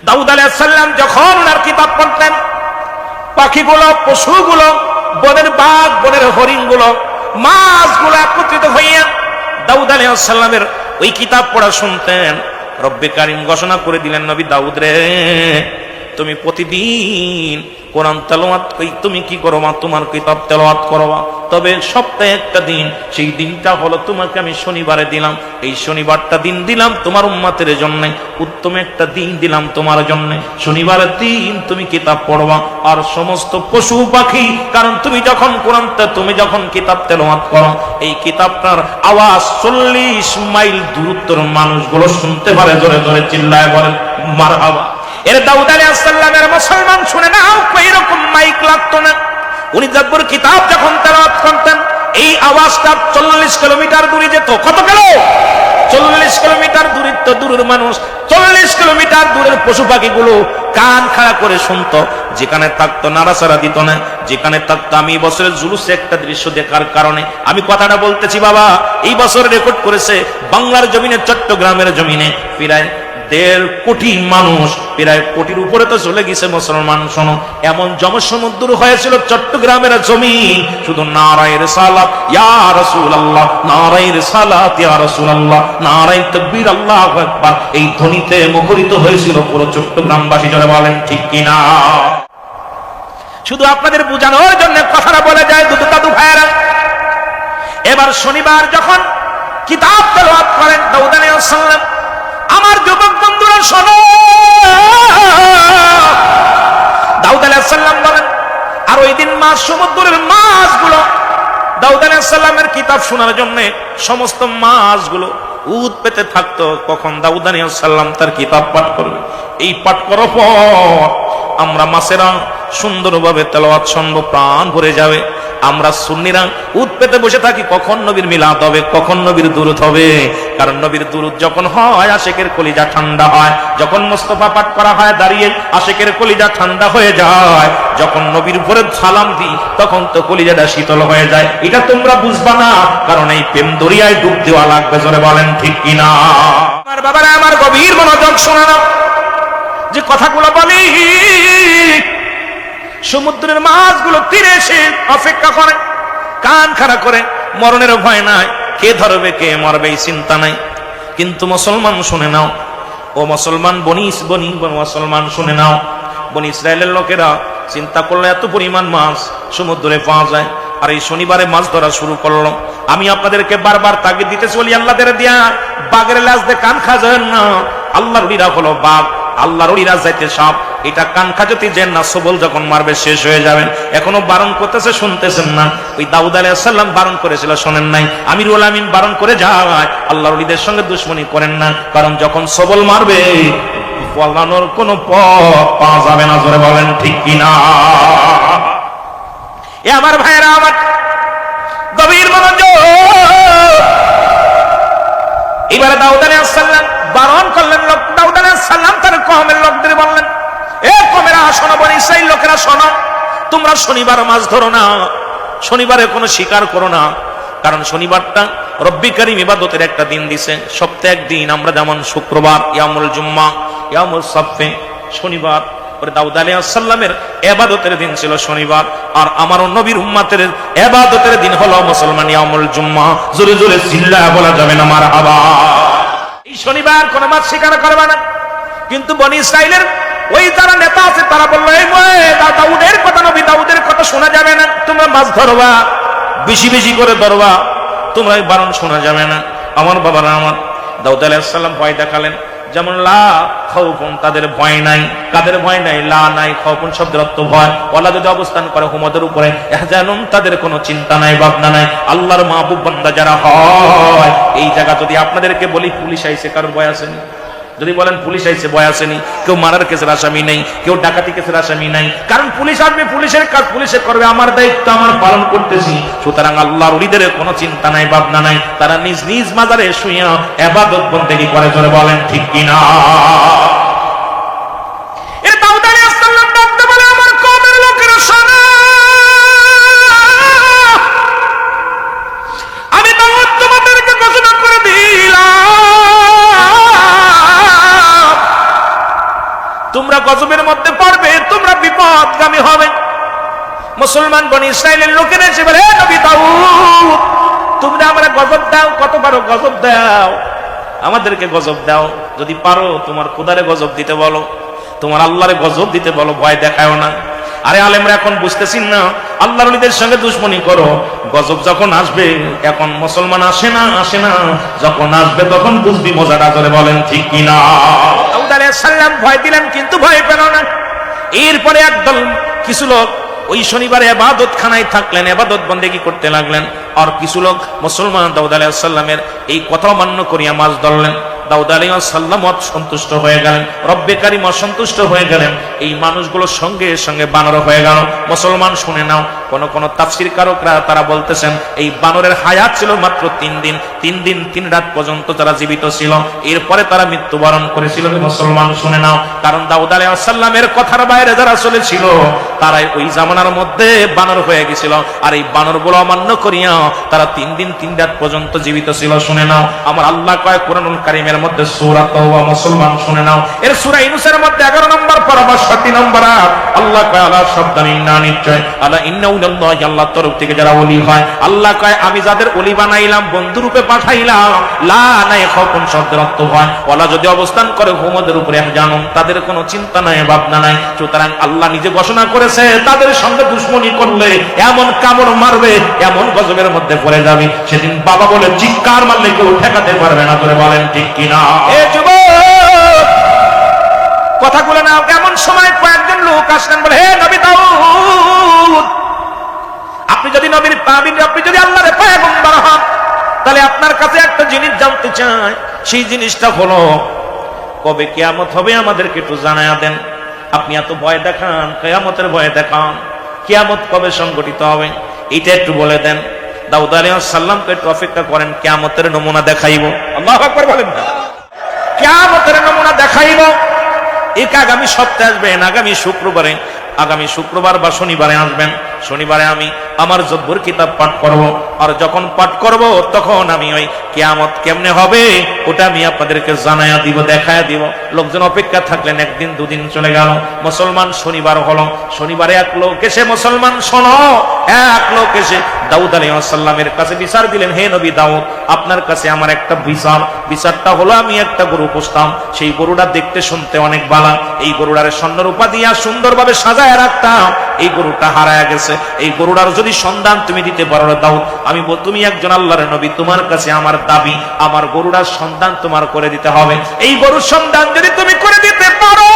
দাউদ আলাইহিস সালাম যখন ওনার কিতাব পড়তেন, পাখিগুলো, পশুগুলো, বনের বাঘ, বনের হরিণগুলো, মাছগুলো একত্রিত হইয়া দাউদ আলাইহিস সালামের ওই কিতাব পড়া শুনতেন। রব্বে কারীম ঘোষণা করে দিলেন, নবী দাউদ রে, তুমি প্রতিদিন কোরআন তেলাওয়াত তুমি কি করবা? তোমার কিতাব তেলাওয়াত করবা। তবে সপ্তাহে একটা দিন, সেই দিনটা হলো তোমাকে আমি শনিবারে দিলাম। এই শনিবারটা দিন দিলাম তোমার উম্মতের জন্য, উত্তম একটা দিন দিলাম তোমার জন্য। শনিবারের দিন তুমি কিতাব পড়বা। আর সমস্ত পশু পাখি, কারণ তুমি যখন তুমি যখন কিতাব তেলাওয়াত করো, এই কিতাবটার আওয়াজ 40 মাইল দূরত্বের মানুষগুলো শুনতে পারে। জোরে জোরে চিল্লায় বলেন মারহাবা। এর দাউদ আলাইহিস সালামের মুসলমান শুনে নাও, এরকম মাইক লাগতো না। উনি যখন কিতাব যখন তেলাওয়াত করতেন, এই আওয়াজটা 40 কিলোমিটার দূরে যেত। কত কিলো? 40 কিলোমিটার দূরত্ব, দূরের মানুষ, 40 কিলোমিটার দূরের পশু পাখিগুলো কান খাড়া করে শুনতো। যেখানে থাকতো নাড়াচাড়া দিত না, যেখানে থাকতো। আমি বছরের জুলুসে একটা দৃশ্য দেখার কারণে আমি কথাটা বলতেছি বাবা। এই বছর রেকর্ড করেছে বাংলার জমিনে, চট্টগ্রামের জমিনে প্রায় 1.5 কোটি মানুষ, প্রায় কোটির উপরে তো চলে গেছে মুসলমান। শোনো, এমন জনসমুদ্র হয়েছিল চট্টগ্রামের জমিন, শুধু নারায়ে রিসালাত ইয়া রাসূলুল্লাহ, নারায়ে রিসালাত ইয়া রাসূলুল্লাহ, নারায়ে তাকবীর আল্লাহু আকবার, এই ধ্বনিতে মুখরিত হয়েছিল পুরো চট্টগ্রামবাসী। জোরে বলেন ঠিক কিনা? শুধু আপনাদের বোঝানোর জন্য কথাটা বলে যায় দাদু ভাইয়েরা। এবার শনিবার যখন কিতাব তেলাওয়াত করেন দাউদ আলাইহিস সালাম, আমার যুবক বন্ধুরা শোনো, দাউদ আলাইহিস সালাম বলেন, আর ওই দিন মাছ, সমুদ্রের মাছগুলো দাউদ আলাইহিস সালামের কিতাব শোনার জন্য সমস্ত মাছগুলো উদ পেতে থাকতো, কখন দাউদ আলাইহিস সালাম তার কিতাব পাঠ করবে। এই পাঠ করার পর আমরা মাছেরা সুন্দরভাবে তেলাওয়াত শুনবো, প্রাণ ভরে যাবে। আমরা সুন্নিরা উদ পেতে বসে থাকি, কখন নবীর মিলাদ হবে, কখন নবীর দুরূদ হবে। কারণ নবীর দুরূদ যখন হয়, আশিকের কলিজা ঠান্ডা হয়। যখন মুস্তাফা পাঠ করা হয় দাঁড়িয়ে, আশিকের কলিজা ঠান্ডা হয়ে যায়। যখন নবীর উপরে সালাম দিই, তখন তো কলিজাটা শীতল হয়ে যায়। এটা তোমরা বুঝবা না, কারণ এই প্রেম দরিয়ায় ডুব দেওয়া লাগবে। জোরে বলেন ঠিক কিনা? আমার বাবারা, আমার গভীর মনোযোগ শোনানো যে কথাগুলো বলি, সমুদ্রের মাছগুলো তীরে এসে অপেক্ষা করে, কান খাড়া করে, মরণের ভয় নাই, কে ধরবে কে মরবে এই চিন্তা নাই। কিন্তু মুসলমান শুনে নাও, ও মুসলমান, মুসলমান শুনে নাও, বনি ইসরায়েলের লোকেরা চিন্তা করলো এত পরিমাণ মাছ সমুদ্রে পাওয়া যায়, আর এই শনিবারে মাছ ধরা শুরু করলো। আমি আপনাদেরকে বারবার তাগিদ দিতে চলি, আল্লাহদের দিয়া বাঘের লাশ দিয়ে কান খাবেন না। আল্লাহর উলিরা হলো বাঘ, আল্লাহর উলিরা যাইতে সাপ। এটা কান খাজতি যে না, সবল যখন মারবে শেষ হয়ে যাবেন। এখনো বারণ করতেছে, শুনতেছেন না? ওই দাউদ আলাইহিস সালাম বারণ করেছিল, শোনেন নাই? আমিরুল আমিন বারণ করে যায়, আল্লাহর ওলিদের সঙ্গে দুশমনি করেন না, কারণ যখন সবল মারবে পালানোর কোনো পথ পাওয়া যাবে না। জোরে বলেন ঠিক কিনা? এ আমার ভাইয়েরা, আমার গভীর মনোযোগ। এবারে দাউদ আলাইহিস সালাম বারণ করলেন, দাউদ আলাইহিস সালাম তার কওমের লোকদের বললেন, এ কওমেরা শোনো, বনি ইসরাইল লোকেরা শোনো, তোমরা শনিবার মাছ ধরো না, শনিবারে কোনো শিকার করো না। কারণ শনিবারটা রব্বি কারীম ইবাদতের একটা দিন দিছে। সপ্তাহে একদিন, আমরা যেমন শুক্রবার ইয়ামুল জুম্মা, ইয়ামুল সাফে, শনিবার। দাউদ আলাইহিস সালামের ইবাদতের দিন ছিল শনিবার, আর আমার নবীর উম্মতের ইবাদতের দিন হলো মুসলমান ইয়ামুল জুম্মা। জোরে জোরে চিল্লায়া বলা যাবে না মারহাবা। এই শনিবার কোন মাছ শিকার করবে না। কিন্তু বনি ইসরাইলের ওই যারা নেতা আছে, তারা বললো, এই দাউদের কথা, নবী দাউদের কথা শোনা যাবে না, তোমরা মাছ ধরবা, বেশি বেশি করে ধরবা, তোমরা বারণ শোনা যাবে না। আমার বাবারা, আমার দাউদ আলাইহিস সালাম ভয় দেখালেন। যেমন লা খাউফুন, তাদের ভয় নাই। কাদের ভয় নাই? লা নাই, খাউফুন শব্দের অর্থ ভয়। ওয়ালা যদি অবস্থান করে হুমদের উপরে, ইহজানুন, তাদের কোনো চিন্তা নাই, ভাবনা নাই। আল্লাহর মাহবুব বান্দা যারা হয়, এই জায়গা যদি আপনাদেরকে বলি পুলিশ আইছে, কারোর ভয় আসেনি? যদি বলেন পুলিশ আইছে, ভয় আসেনি? কেউ মারার কেসের আসামি নেই, কেউ ডাকাতি কেসের আসামি নাই, কারণ পুলিশ আসবে, পুলিশের কাজ পুলিশে করবে, আমার দায়িত্ব আমার পালন করতেছি। সুতরাং আল্লাহর ওলিদের কোনো চিন্তা নাই, ভাবনা নাই, তারা নিজ নিজ মাজারে শুইয়া ইবাদত বন্দেগী করে। জোরে বলেন ঠিক কিনা? তোমরা গজবের মধ্যে পড়বে, তোমরা বিপদগামী হবে। মুসলমান বনি ইসরাইলের লোকেরা এসে বলে, হে নবী দাউদ, তোমরা আমরা গজব দাও, কত পারো গজব দাও, আমাদেরকে গজব দাও, যদি পারো তোমার খোদারে গজব দিতে বলো, তোমার আল্লাহরে গজব দিতে বলো, ভয় দেখায়ও না। আরে আলেমরা এখন বুঝতেছিন না, আল্লাহর ওলিদের সঙ্গে দুশমনি করো, গজব যখন আসবে, এখন মুসলমান আসে না, যখন আসবে তখন বুঝবি মজাটা। ধরে বলেন ঠিক কিনা? দাউদ আলাইহিস সালাম ভয় দিলেন, কিন্তু ভয় পেল না। এরপরে একদল কিছু লোক ওই শনিবারে ইবাদত খানায় থাকলেন, ইবাদত বন্দেগী করতে লাগলেন। আর কিছু লোক মুসলমান দাউদ আলাইহিস সালামের এই কথা মান্য করিয়া মাছ ধরলেন। দাউদ আলাইহিস সালাম অসন্তুষ্ট হয়ে গেলেন, রব্বে কারীম অসন্তুষ্ট হয়ে গেলেন। এই মানুষগুলোর সঙ্গে সঙ্গে বানর হয়ে গেল। মুসলমান শুনে নাও, কোন তাফসীরকারকরা তারা বলতেছেন এই বানরের হায়াত ছিল মাত্র 3 দিন, 3 দিন 3 রাত পর্যন্ত তারা জীবিত ছিল, এরপরে তারা মৃত্যুবরণ করেছিল। মুসলমান শুনে নাও, কারণ দাউদ আলাইহিস সালামের কথার বাইরে যারা চলেছিল তারাই ওই জামানার মধ্যে বানর হয়ে গেছিল। আর এই বানরগুলো অমান্য করিয়া তারা 3 দিন 3 রাত পর্যন্ত জীবিত ছিল। শুনে নাও, আমার আল্লাহ কয় কোরআনুল কারীমের মধ্যে সূরা তাওবা, মুসলমান শুনে নাও, এর সূরা ইউনূসের মধ্যে 11 নম্বর পারা 62 নম্বর আয়াত, আল্লাহ কয় আলা শব্দান ইন্না, নিশ্চয় আলা ইন্না উল্লাহি, আল্লাহর তরফ থেকে যারা ওলি হয়, আল্লাহ কয় আমি যাদের ওলি বানাইলাম, বন্ধু রূপে পাঠাইলাম, লা নাই খাউফুন শব্দের অর্থ হয় ওয়ালা, যদি অবস্থান করে হুমদের উপরে জানুন, তাদের কোনো চিন্তা নাই, ভাবনা নাই। সুতরাং আল্লাহ নিজে ঘোষণা করেছে তাদের সঙ্গে দুশমনি করলে এমন কামড় মারবে, এমন গজবের মধ্যে পড়ে যাবে, সেদিন বাবা বলে চিৎকার মারলে কেউ ঠেকাতে পারবে না। করে বলেন ঠিক কিনা? এ যুবক, কথাগুলো নাও। এমন সময় কয়েকজন লোক আসলেন, বলে, হে নবী দাউদ, আপনি যদি নবীর পাবিন, আপনি যদি আল্লাহর পয়গম্বর হন, তাহলে আপনার কাছে একটা জিনিস জানতে চাই। সেই জিনিসটা হলো কবে কিয়ামত হবে, আমাদেরকে একটু জানায়া দেন। আপনি এত ভয় দেখান, কিয়ামতের ভয় দেখান, কিয়ামত কবে সংগঠিত হবে এটা একটু বলে দেন। দাউদ আলাইহিস সালামকে একটু অপেক্ষা করেন, কিয়ামতের নমুনা দেখাইব। আল্লাহু আকবার বলেন না? কিয়ামতের নমুনা দেখাইব। এক আগামী সপ্তাহে আসবেন, আগামী শুক্রবার বা শনিবারে আসবেন। শনিবারে আমি আমার জব্বর কিতাব পাঠ করব, আর যখন পাঠ করব তখন আমি ওই কিয়ামত কেমনে হবে ওটা আমি আপনাদেরকে জানায়া দিব, দেখায়া দিব। লোকজন অপেক্ষা থাকলেন, 1 দিন 2 দিন চলে গেল। মুসলমান শনিবার হলো, শনিবারে এক লোক এসে, মুসলমান শোনো, এক লোক এসে দাউদ আলাইহিস সালামের কাছে বিচার দিলেন, হে নবী দাউদ, আপনার কাছে আমার একটা বিচারটা হলো, আমি একটা গরু পুষতাম, সেই গরুটা দেখতে শুনতে অনেক ভালো, এই গরুটারে স্বর্ণরূপা দিয়া সুন্দরভাবে সাজায় রাখতাম, এই গরুটা হারায় গেছে। এই গরুটার যদি সন্ধান তুমি দিতে পারো দাউদ, আমি তুমি একজন আল্লাহর নবী, তোমার কাছে আমার দাবি, আমার গরুটার সন্ধান তোমার করে দিতে হবে। এই গরুর সন্ধান যদি তুমি করে দিতে পারো,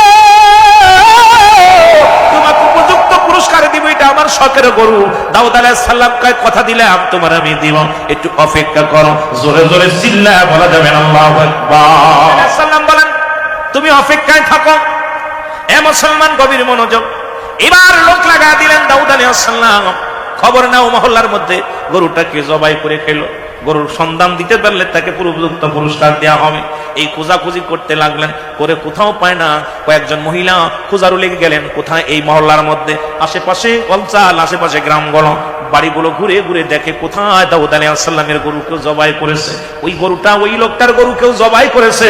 তোমাকে উপযুক্ত পুরস্কার দিব, এটা আমার শখের গরু। দাউদ আলাইহিস সালাম কয়, কথা দিলাম তোমার আমি দিব, একটু অপেক্ষা করো। জোরে জোরে চিল্লায় বলা যাবে না আল্লাহু আকবার। সালাম বলেন, তুমি অপেক্ষায় থাকো। এ মুসলমান, গভীর মনোযোগ। এবার লোক লাগা দিলেন দাউদ আলাইহিস সালাম, খবর নাও মহল্লার মধ্যে গরুটাকে জবাই করে খেলো। গরুর সন্ধান দিতে পারলে তাকে উপযুক্ত পুরস্কার দেওয়া হবে। এই খোঁজাখুঁজি করতে লাগলেন, করে কোথাও পায় না। কয়েকজন মহিলা খোঁজারু লেগে গেলেন, কোথায়? এই মহল্লার মধ্যে, আশেপাশে অঞ্চল, আশেপাশে গ্রামগুলো, বাড়িগুলো ঘুরে ঘুরে দেখে কোথায় দাউদ আলাইহিস সালামের গরু কেউ জবাই করেছে। ওই গরুটা ওই লোকটার গরু কেউ জবাই করেছে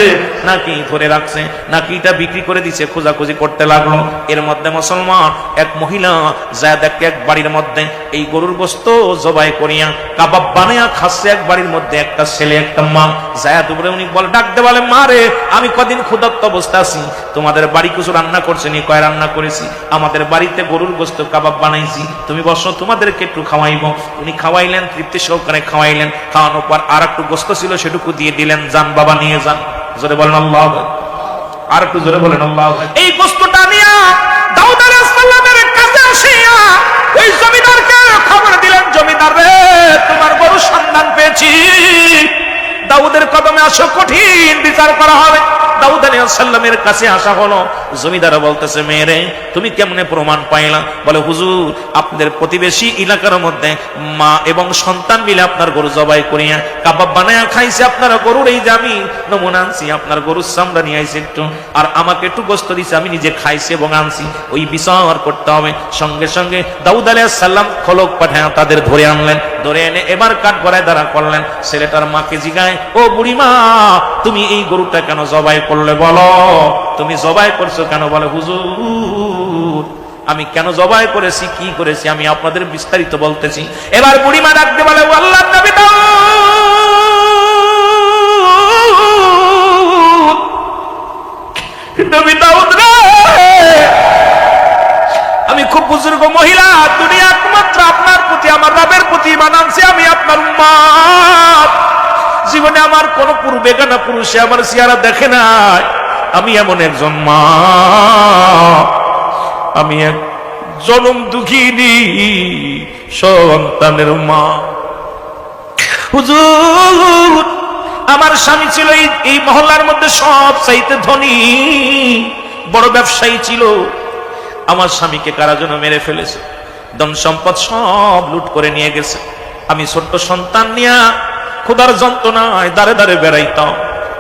নাকি ধরে রাখছে, নাকি এটা বিক্রি করে দিছে, খোঁজাখুঁজি করতে লাগলো। এর মধ্যে মুসলমান এক মহিলা যা দেখে এক বাড়ির মধ্যে এই গরুর গোশত জবাই করিয়া কাবাব বানাইয়া খাচ্ছে। এক বাড়ির মধ্যে একটা ছেলে, একটা মা যায় দুপুরে, উনি বলে, ডাকতে বলে, মা রে, আমি কদিন ক্ষুধার্ত অবস্থা আছি, তোমাদের বাড়ি কিছু রান্না করছে নি? কয়, রান্না করেছি, আমাদের বাড়িতে গরুর গোশত কাবাব বানাইছি, তুমি বসো, তোমাদেরকে একটু খাওয়াইব। উনি খাওয়াইলেন, তৃপ্তি সহকারে খাওয়াইলেন। খাওয়ানোর পর আর একটু গোশত ছিল, সেটুকু দিয়ে দিলেন, যান বাবা নিয়ে যান। জোরে বলেন আল্লাহু আকবার। আর একটু জোরে বলেন আল্লাহু আকবার। এই গোশতটা নিয়ে দাউদ আলাইহিস সালামের কাছে আসিয়া ওই জমিদারকে খবর দিলেন, জমিদার রে, তোমার গরুর সন্ধান পেয়েছি, দাউদের কদমে আসো, কঠিন বিচার করা হবে। দাউদ আলাইহিস সালামের কাছে আসা হলো। জমিদার বলতেছে, মেয়েরে, তুমি কেমনে প্রমাণ পাইলা? বলে, হুজুর, আপনাদের প্রতিবেশী এলাকার মধ্যে মা এবং সন্তান মিলে আপনার গরু জবাই করিয়া কাবাব বানায়া খাইছে। আপনার গরুর এই যে আমি নমুনা আনছি, আপনার গরুর চামড়া নিয়ে আইছি একটু, আর আমাকে একটু গোশত দিছে, আমি নিজে খাইছি এবং আনছি, ওই বিচার করতে হবে। সঙ্গে সঙ্গে দাউদ আলাইহিস সালাম খলক পাঠায় তাদের ধরে আনলেন। ধরে এনে এবার কাঠ গড়ায় দাঁড়া করলেন। ছেলেটার মাকে জিগায়, ও বুড়িমা তুমি এই গরুটা কেন জবাই করলে বলো, তুমি জবাই করছো কেন? বলে হুজুর আমি কেন জবাই করেছি, কি করেছি আমি আপনাদের বিস্তারিত বলতেছি। এবার বুড়িমা ডাকতে বলে, ও আল্লাহর নবী নবী দাউদ রে, আমি খুব বুজুর্গ মহিলা, দুনিয়া একমাত্র আপনার প্রতি আমার রবের প্রতি ঈমান আনছি, আমি আপনার উম্মত। জীবনে আমার কোন পূর্বে কেনা পুরুষে আমার চেহারা দেখে নাই। আমি এমন একজন মা, আমি এক জনম দুঃখিনী সন্তানের মা। হুজুর আমার স্বামী ছিল এই মহল্লার মধ্যে সব চাইতে ধনী, বড় ব্যবসায়ী ছিল। আমার স্বামীকে কারা যেন মেরে ফেলেছে, ধন সম্পদ সব লুট করে নিয়ে গেছে। আমি ছোট্ট সন্তান নিয়ে ক্ষুধার যন্ত্রণায় দাঁড়ে দাঁড়ে বেড়াইতাম,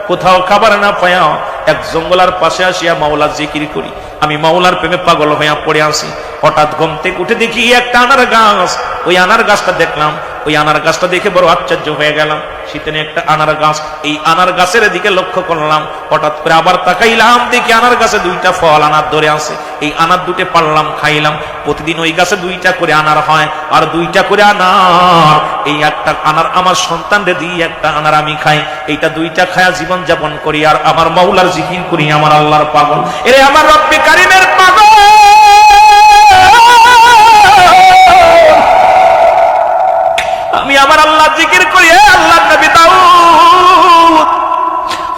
কোথাও খাবার না পায়া এক জঙ্গলার পাশে আসিয়া মাওলার জিকির করি। আমি মাওলার প্রেমে পাগল হইয়া পড়ে আসি। হঠাৎ ঘুম থেকে উঠে দেখি একটা আনার গাছ, ওই আনার গাছটা দেখলাম। ওই আনার গাছটা দেখে বড় আশ্চর্য হয়ে গেলাম। শীতে একটা আনার গাছ, এই আনার গাছের দিকে লক্ষ্য করলাম। হঠাৎ করে আবার তাকাইলাম, দেখি আনার গাছে দুইটা ফল আনার ধরে আছে। এই আনার দুটো পারলাম, খাইলাম। প্রতিদিন ওই গাছে দুইটা করে আনার হয়, আর দুইটা করে আনার, এই একটা আনার আমার সন্তানরে দিই, একটা আনার আমি খাই। এইটা দুইটা খায়া জীবন যাপন করি আর আমার মাওলার জিকির করি। আমার আল্লাহর পাগল, এরে আমার রব্বে কারিমের পাগল। আমি আমার আল্লাহ জিকির করি, আল্লাহ নবী দাউদ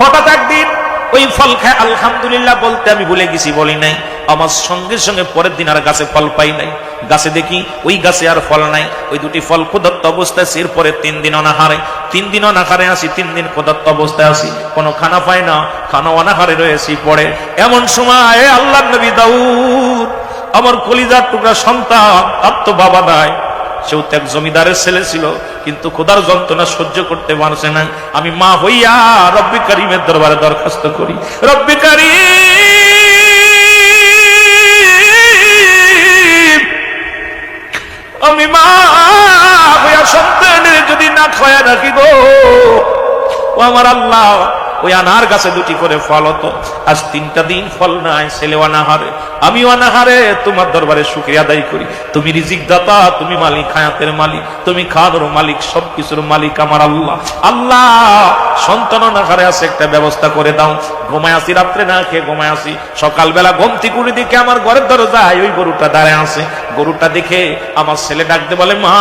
হঠাৎ একদিন ওই ফল খায় আলহামদুলিল্লাহ বলতে আমি ভুলে গেছি, বলি নাই। আমার সঙ্গে সঙ্গে পরের দিন আর গাছে ফল পাই নাই। গাছে দেখি ওই গাছে আর ফল নাই। ওই দুটি ফল ক্ষুধার্ত অবস্থায়, এরপরে 3 দিন অনাহারে, 3 দিন অনাহারে আসি, 3 দিন ক্ষুধার্ত অবস্থায় আসি, কোনো খানা পাই না, খানা অনাহারে রয়েছি। পড়ে এমন সময় আল্লাহ নবী দাউদ আমার কলিজার টুকরা সন্তান, তার তো বাবা নাই, সেও তো এক জমিদারের ছেলে ছিল, কিন্তু খোদার যন্ত্রণা সহ্য করতে পারছে না। আমি মা হইয়া রব্বি কারিমের দরবারে দরখাস্ত করি, রব্বি কারিম আমি মা হইয়া সন্তানের যদি না খায়া রাখি গো, ও আমার আল্লাহ ওই আনার গাছে দুটি করে ফল হতো, আজ 3টা দিন ফল নাই, ছেলে অনাহারে, আমি অনাহারে। তোমার দরবারে শুকরিয়া আদায় করি, তুমি রিজিক দাতা, তুমি মালিক, হায়াতের মালিক, তুমি খাওয়ানোর মালিক, সবকিছুর মালিক আমার আল্লাহ। আল্লাহ সন্তান অনাহারে আছে, একটা ব্যবস্থা করে দাও। ঘুমায় আসি, রাত্রে না খেয়ে ঘুমায় আসি, সকালবেলা ঘুমতি করে দেখে আমার ঘরের দরজায় ওই গরুটা দাঁড়ায় আছে। গরুটা দেখে আমার ছেলে ডাকতে বলে, মা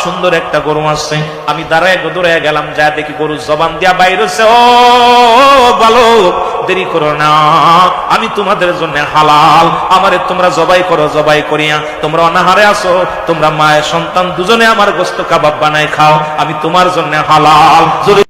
সুন্দর একটা গরু আসছে। আমি দাঁড়ায় দৌড়ায় গেলাম, যা দেখি গরু জবান দিয়া বাইরে হচ্ছে, ও বালক দেরি করো না, আমি তোমাদের জন্য হালাল, আমারে তোমরা জবাই করো, জবাই করিয়া তোমরা অনাহারে আসো, তোমরা মায়ের সন্তান দুজনে আমার গোশত কাবাব বানায় খাও, আমি তোমার জন্য হালাল।